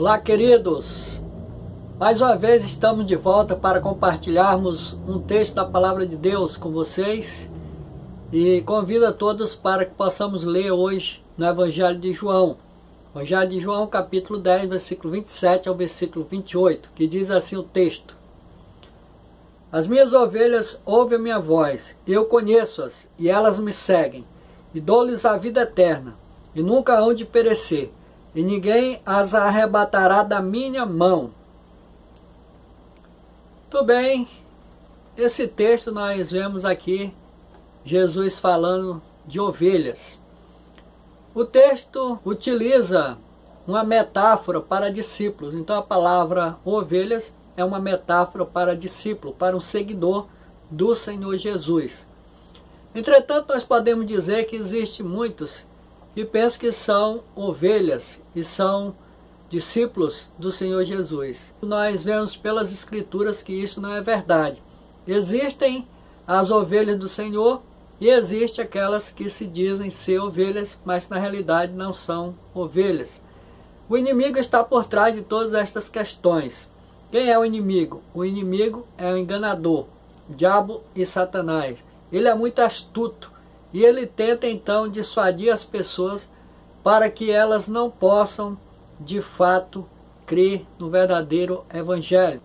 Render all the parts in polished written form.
Olá, queridos! Mais uma vez estamos de volta para compartilharmos um texto da Palavra de Deus com vocês e convido a todos para que possamos ler hoje no Evangelho de João. Evangelho de João, capítulo 10, versículo 27 ao versículo 28, que diz assim o texto: As minhas ovelhas ouvem a minha voz, eu conheço-as e elas me seguem, e dou-lhes a vida eterna, e nunca hão de perecer, e ninguém as arrebatará da minha mão. Tudo bem, esse texto nós vemos aqui Jesus falando de ovelhas. O texto utiliza uma metáfora para discípulos, então a palavra ovelhas é uma metáfora para discípulo, para um seguidor do Senhor Jesus. Entretanto, nós podemos dizer que existem muitos que pensam que são ovelhas e são discípulos do Senhor Jesus. Nós vemos pelas Escrituras que isso não é verdade. Existem as ovelhas do Senhor e existem aquelas que se dizem ser ovelhas, mas na realidade não são ovelhas. O inimigo está por trás de todas estas questões. Quem é o inimigo? O inimigo é o enganador, o diabo e Satanás. Ele é muito astuto e ele tenta então dissuadir as pessoas para que elas não possam de fato crer no verdadeiro evangelho,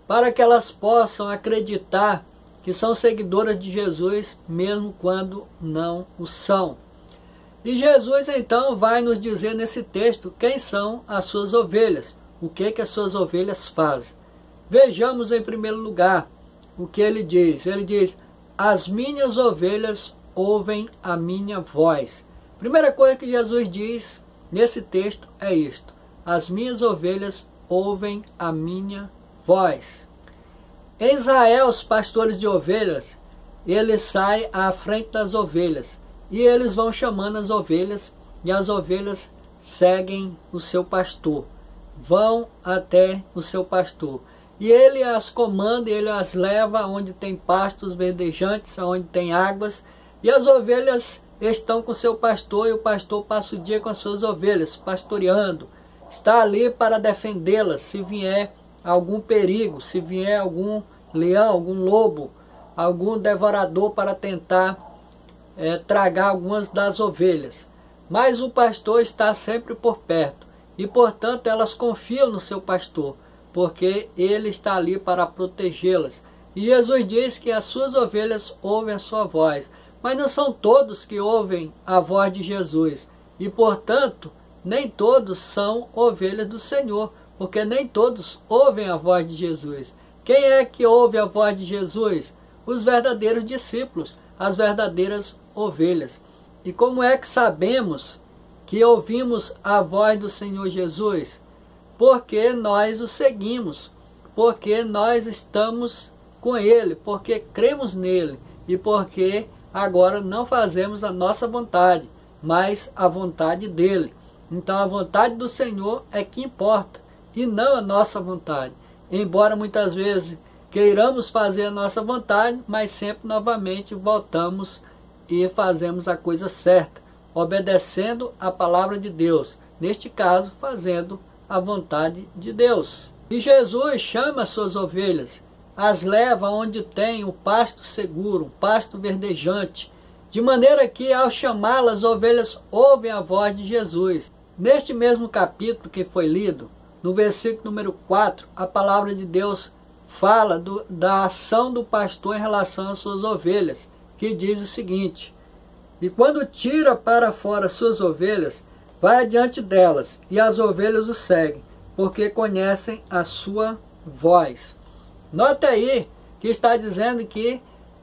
para que elas possam acreditar que são seguidoras de Jesus mesmo quando não o são. E Jesus então vai nos dizer nesse texto quem são as suas ovelhas, o que as suas ovelhas fazem. Vejamos em primeiro lugar o que ele diz. Ele diz: as minhas ovelhas ouvem a minha voz. Primeira coisa que Jesus diz nesse texto é isto: as minhas ovelhas ouvem a minha voz. Em Israel, os pastores de ovelhas, eles saem à frente das ovelhas e eles vão chamando as ovelhas e as ovelhas seguem o seu pastor, vão até o seu pastor. E ele as comanda, ele as leva onde tem pastos verdejantes, onde tem águas, e as ovelhas estão com seu pastor, e o pastor passa o dia com as suas ovelhas, pastoreando. Está ali para defendê-las, se vier algum perigo, se vier algum leão, algum lobo, algum devorador para tentar tragar algumas das ovelhas. Mas o pastor está sempre por perto, e portanto elas confiam no seu pastor, porque ele está ali para protegê-las. E Jesus diz que as suas ovelhas ouvem a sua voz, mas não são todos que ouvem a voz de Jesus, e portanto nem todos são ovelhas do Senhor, porque nem todos ouvem a voz de Jesus. Quem é que ouve a voz de Jesus? Os verdadeiros discípulos, as verdadeiras ovelhas. E como é que sabemos que ouvimos a voz do Senhor Jesus? Porque nós o seguimos, porque nós estamos com Ele, porque cremos nele e porque agora não fazemos a nossa vontade, mas a vontade dele. Então a vontade do Senhor é que importa e não a nossa vontade. Embora muitas vezes queiramos fazer a nossa vontade, mas sempre novamente voltamos e fazemos a coisa certa, obedecendo a palavra de Deus, neste caso fazendo a vontade de Deus. E Jesus chama as suas ovelhas, as leva onde tem um pasto seguro, um pasto verdejante, de maneira que ao chamá-las, as ovelhas ouvem a voz de Jesus. Neste mesmo capítulo que foi lido, no versículo número 4, a palavra de Deus fala da ação do pastor em relação às suas ovelhas, que diz o seguinte: e quando tira para fora suas ovelhas, vai adiante delas, e as ovelhas o seguem, porque conhecem a sua voz. Nota aí que está dizendo que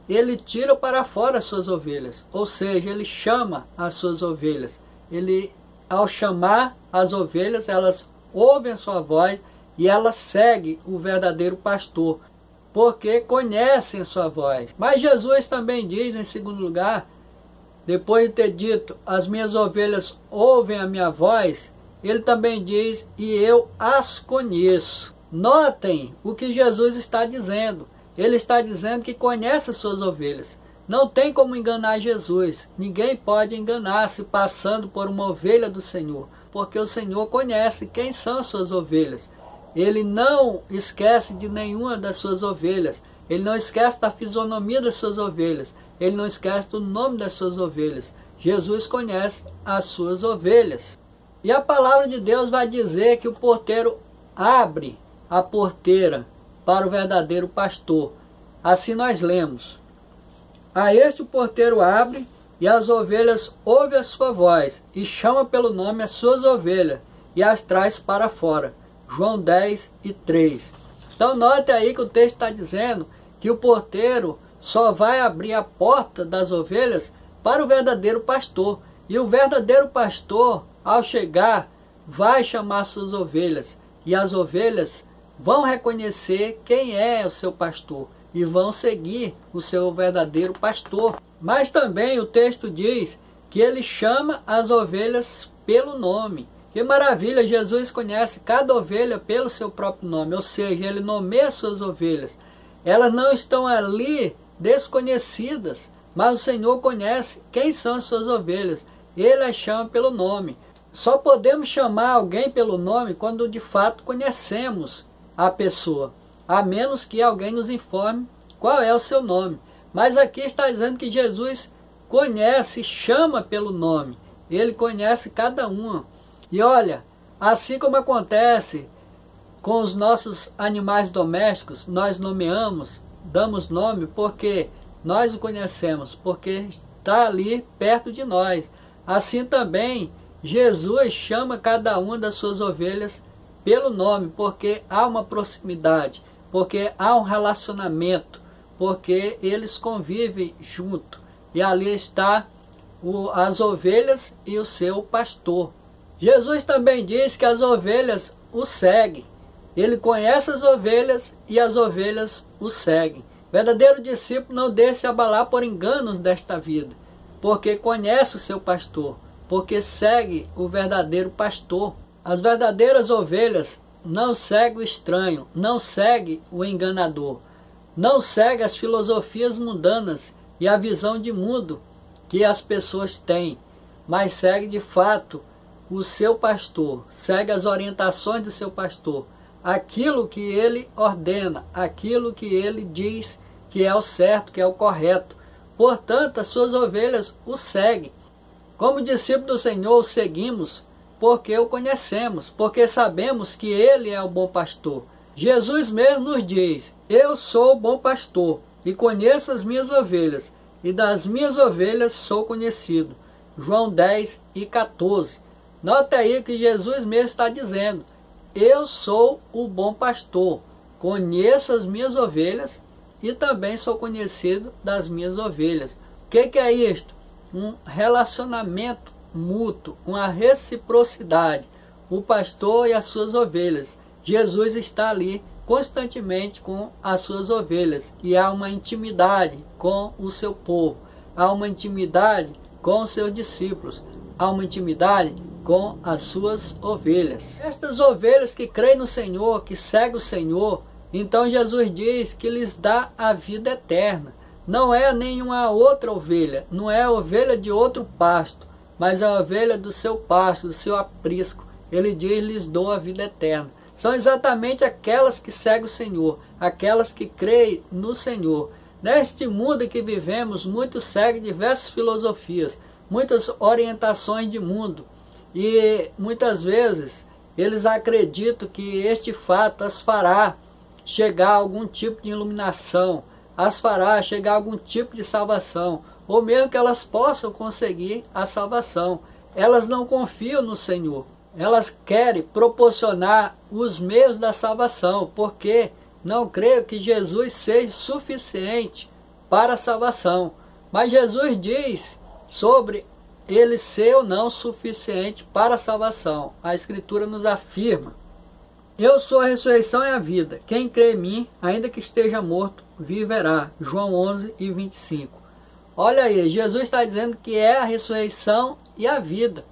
ele tira para fora as suas ovelhas, ou seja, ele chama as suas ovelhas. Ele, ao chamar as ovelhas, elas ouvem a sua voz e elas seguem o verdadeiro pastor, porque conhecem a sua voz. Mas Jesus também diz, em segundo lugar, depois de ter dito, as minhas ovelhas ouvem a minha voz, ele também diz, e eu as conheço. Notem o que Jesus está dizendo. Ele está dizendo que conhece as suas ovelhas. Não tem como enganar Jesus. Ninguém pode enganar-se passando por uma ovelha do Senhor. porque o Senhor conhece quem são as suas ovelhas. Ele não esquece de nenhuma das suas ovelhas. Ele não esquece da fisionomia das suas ovelhas. Ele não esquece do nome das suas ovelhas. Jesus conhece as suas ovelhas. E a palavra de Deus vai dizer que o porteiro abre a porteira para o verdadeiro pastor. Assim nós lemos: a este o porteiro abre, e as ovelhas ouvem a sua voz, e chama pelo nome as suas ovelhas, e as traz para fora. João 10:3. Então note aí que o texto está dizendo que o porteiro só vai abrir a porta das ovelhas para o verdadeiro pastor. E o verdadeiro pastor, ao chegar, vai chamar suas ovelhas. E as ovelhas vão reconhecer quem é o seu pastor e vão seguir o seu verdadeiro pastor. Mas também o texto diz que ele chama as ovelhas pelo nome. Que maravilha, Jesus conhece cada ovelha pelo seu próprio nome, ou seja, ele nomeia as suas ovelhas. Elas não estão ali desconhecidas, mas o Senhor conhece quem são as suas ovelhas. Ele as chama pelo nome. Só podemos chamar alguém pelo nome quando de fato conhecemos a pessoa, a menos que alguém nos informe qual é o seu nome. Mas aqui está dizendo que Jesus conhece, chama pelo nome. Ele conhece cada uma. E olha, assim como acontece com os nossos animais domésticos, nós nomeamos, damos nome porque nós o conhecemos, porque está ali perto de nós. Assim também, Jesus chama cada uma das suas ovelhas pelo nome, porque há uma proximidade, porque há um relacionamento, porque eles convivem junto. E ali está as ovelhas e o seu pastor. Jesus também diz que as ovelhas o seguem. Ele conhece as ovelhas e as ovelhas o seguem. Verdadeiro discípulo não deixa se abalar por enganos desta vida, porque conhece o seu pastor, porque segue o verdadeiro pastor. As verdadeiras ovelhas não seguem o estranho, não seguem o enganador, não seguem as filosofias mundanas e a visão de mundo que as pessoas têm, mas segue de fato o seu pastor, segue as orientações do seu pastor, aquilo que ele ordena, aquilo que ele diz que é o certo, que é o correto. Portanto, as suas ovelhas o seguem. Como discípulo do Senhor, o seguimos porque o conhecemos, porque sabemos que ele é o bom pastor. Jesus mesmo nos diz: eu sou o bom pastor e conheço as minhas ovelhas, e das minhas ovelhas sou conhecido. João 10:14. Nota aí que Jesus mesmo está dizendo: eu sou o bom pastor, conheço as minhas ovelhas e também sou conhecido das minhas ovelhas. O que é isto? Um relacionamento mútuo, uma reciprocidade. O pastor e as suas ovelhas. Jesus está ali constantemente com as suas ovelhas. E há uma intimidade com o seu povo. Há uma intimidade com os seus discípulos. Há uma intimidade com as suas ovelhas. Estas ovelhas que creem no Senhor, que seguem o Senhor, então Jesus diz que lhes dá a vida eterna. Não é nenhuma outra ovelha, não é a ovelha de outro pasto, mas a ovelha do seu pasto, do seu aprisco. Ele diz: lhes dou a vida eterna. São exatamente aquelas que seguem o Senhor, aquelas que creem no Senhor. Neste mundo em que vivemos, muitos seguem diversas filosofias, muitas orientações de mundo. E muitas vezes eles acreditam que este fato as fará chegar a algum tipo de iluminação, as fará chegar a algum tipo de salvação, ou mesmo que elas possam conseguir a salvação. Elas não confiam no Senhor. Elas querem proporcionar os meios da salvação, porque não creio que Jesus seja suficiente para a salvação. Mas Jesus diz sobre ele ser ou não suficiente para a salvação. A Escritura nos afirma: eu sou a ressurreição e a vida. Quem crê em mim, ainda que esteja morto, viverá. João 11:25. Olha aí, Jesus está dizendo que é a ressurreição e a vida.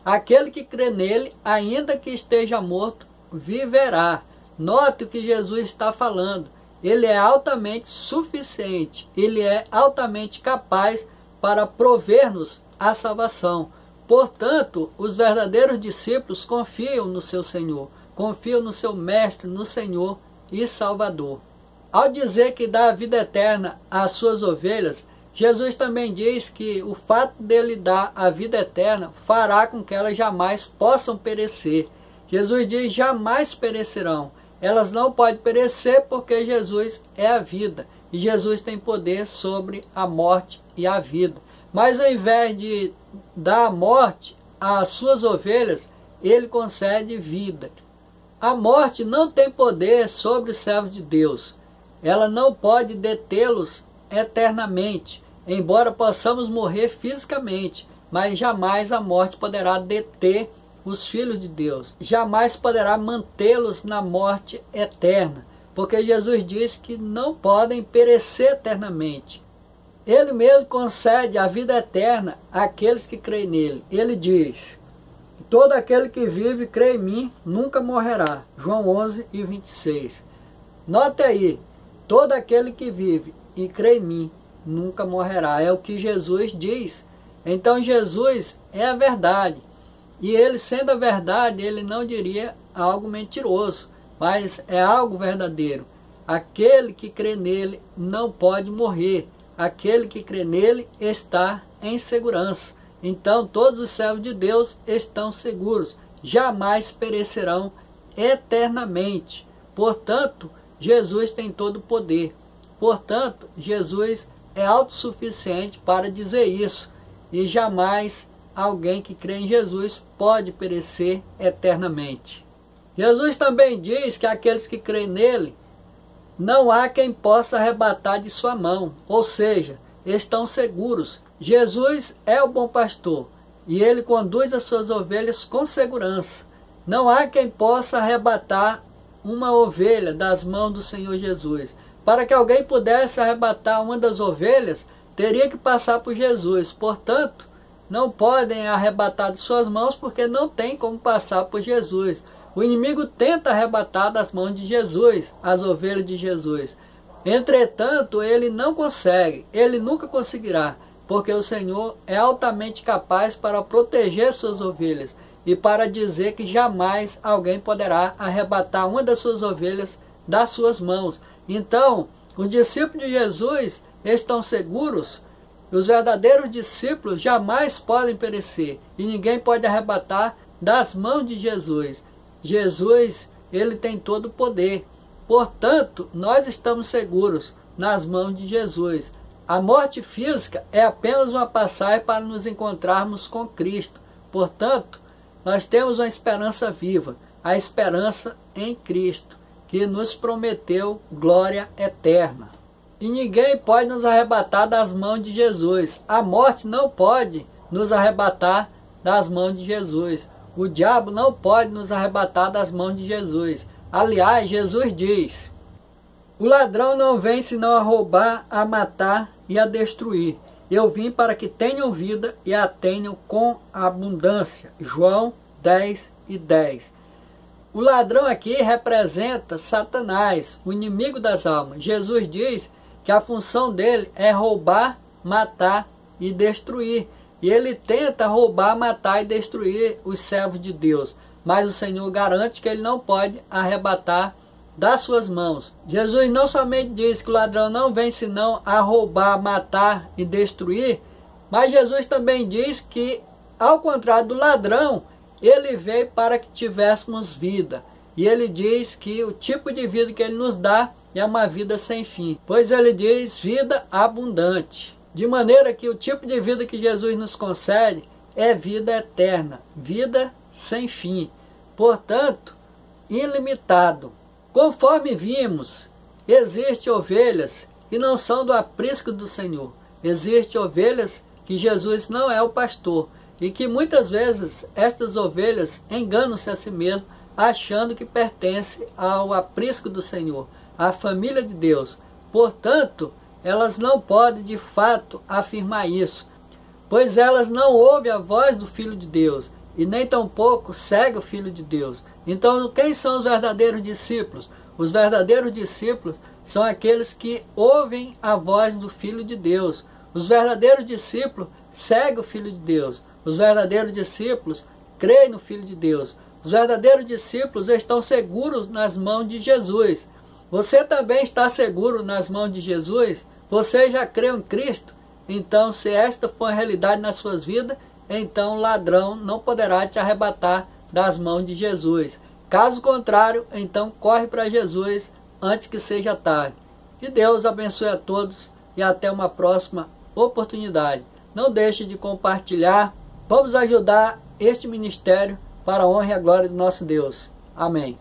Aquele que crê nele, ainda que esteja morto, viverá. Note o que Jesus está falando. Ele é altamente suficiente. Ele é altamente capaz para prover-nos a salvação. Portanto, os verdadeiros discípulos confiam no seu Senhor, confiam no seu Mestre, no Senhor e Salvador. Ao dizer que dá a vida eterna às suas ovelhas, Jesus também diz que o fato dele dar a vida eterna fará com que elas jamais possam perecer. Jesus diz: jamais perecerão. Elas não podem perecer porque Jesus é a vida. E Jesus tem poder sobre a morte e a vida. Mas ao invés de dar a morte às suas ovelhas, ele concede vida. A morte não tem poder sobre os servos de Deus. Ela não pode detê-los eternamente, embora possamos morrer fisicamente, mas jamais a morte poderá deter os filhos de Deus. Jamais poderá mantê-los na morte eterna, porque Jesus diz que não podem perecer eternamente. Ele mesmo concede a vida eterna àqueles que creem nele. Ele diz: todo aquele que vive e crê em mim nunca morrerá. João 11:26. Note aí, todo aquele que vive e crê em mim nunca morrerá. É o que Jesus diz. Então Jesus é a verdade. E ele, sendo a verdade, ele não diria algo mentiroso, mas é algo verdadeiro. Aquele que crê nele não pode morrer. Aquele que crê nele está em segurança. Então todos os servos de Deus estão seguros, jamais perecerão eternamente. Portanto, Jesus tem todo o poder. Portanto, Jesus é autossuficiente para dizer isso. E jamais alguém que crê em Jesus pode perecer eternamente. Jesus também diz que aqueles que creem nele, não há quem possa arrebatar de sua mão, ou seja, estão seguros. Jesus é o bom pastor e ele conduz as suas ovelhas com segurança. Não há quem possa arrebatar uma ovelha das mãos do Senhor Jesus. Para que alguém pudesse arrebatar uma das ovelhas, teria que passar por Jesus. Portanto, não podem arrebatar de suas mãos porque não tem como passar por Jesus. O inimigo tenta arrebatar das mãos de Jesus as ovelhas de Jesus. Entretanto, ele não consegue, ele nunca conseguirá, porque o Senhor é altamente capaz para proteger suas ovelhas e para dizer que jamais alguém poderá arrebatar uma das suas ovelhas das suas mãos. Então, os discípulos de Jesus estão seguros. Os verdadeiros discípulos jamais podem perecer e ninguém pode arrebatar das mãos de Jesus. Jesus, ele tem todo o poder. Portanto, nós estamos seguros nas mãos de Jesus. A morte física é apenas uma passagem para nos encontrarmos com Cristo. Portanto, nós temos uma esperança viva, a esperança em Cristo, que nos prometeu glória eterna. E ninguém pode nos arrebatar das mãos de Jesus. A morte não pode nos arrebatar das mãos de Jesus. O diabo não pode nos arrebatar das mãos de Jesus. Aliás, Jesus diz: o ladrão não vem senão a roubar, a matar e a destruir. Eu vim para que tenham vida e a tenham com abundância. João 10:10. O ladrão aqui representa Satanás, o inimigo das almas. Jesus diz que a função dele é roubar, matar e destruir. E ele tenta roubar, matar e destruir os servos de Deus. Mas o Senhor garante que ele não pode arrebatar das suas mãos. Jesus não somente diz que o ladrão não vem senão a roubar, matar e destruir, mas Jesus também diz que, ao contrário do ladrão, ele veio para que tivéssemos vida. E ele diz que o tipo de vida que ele nos dá é uma vida sem fim. Pois ele diz vida abundante. De maneira que o tipo de vida que Jesus nos concede é vida eterna, vida sem fim. Portanto, ilimitado. Conforme vimos, existem ovelhas que não são do aprisco do Senhor. Existem ovelhas que Jesus não é o pastor. E que muitas vezes estas ovelhas enganam-se a si mesmo, achando que pertence ao aprisco do Senhor, à família de Deus. Portanto, elas não podem de fato afirmar isso, pois elas não ouvem a voz do Filho de Deus, e nem tampouco seguem o Filho de Deus. Então, quem são os verdadeiros discípulos? Os verdadeiros discípulos são aqueles que ouvem a voz do Filho de Deus. Os verdadeiros discípulos seguem o Filho de Deus. Os verdadeiros discípulos creem no Filho de Deus. Os verdadeiros discípulos estão seguros nas mãos de Jesus. Você também está seguro nas mãos de Jesus? Você já creu em Cristo? Então, se esta for a realidade nas suas vidas, então o ladrão não poderá te arrebatar das mãos de Jesus. Caso contrário, então corre para Jesus antes que seja tarde. Que Deus abençoe a todos e até uma próxima oportunidade. Não deixe de compartilhar. Vamos ajudar este ministério para a honra e a glória do nosso Deus. Amém.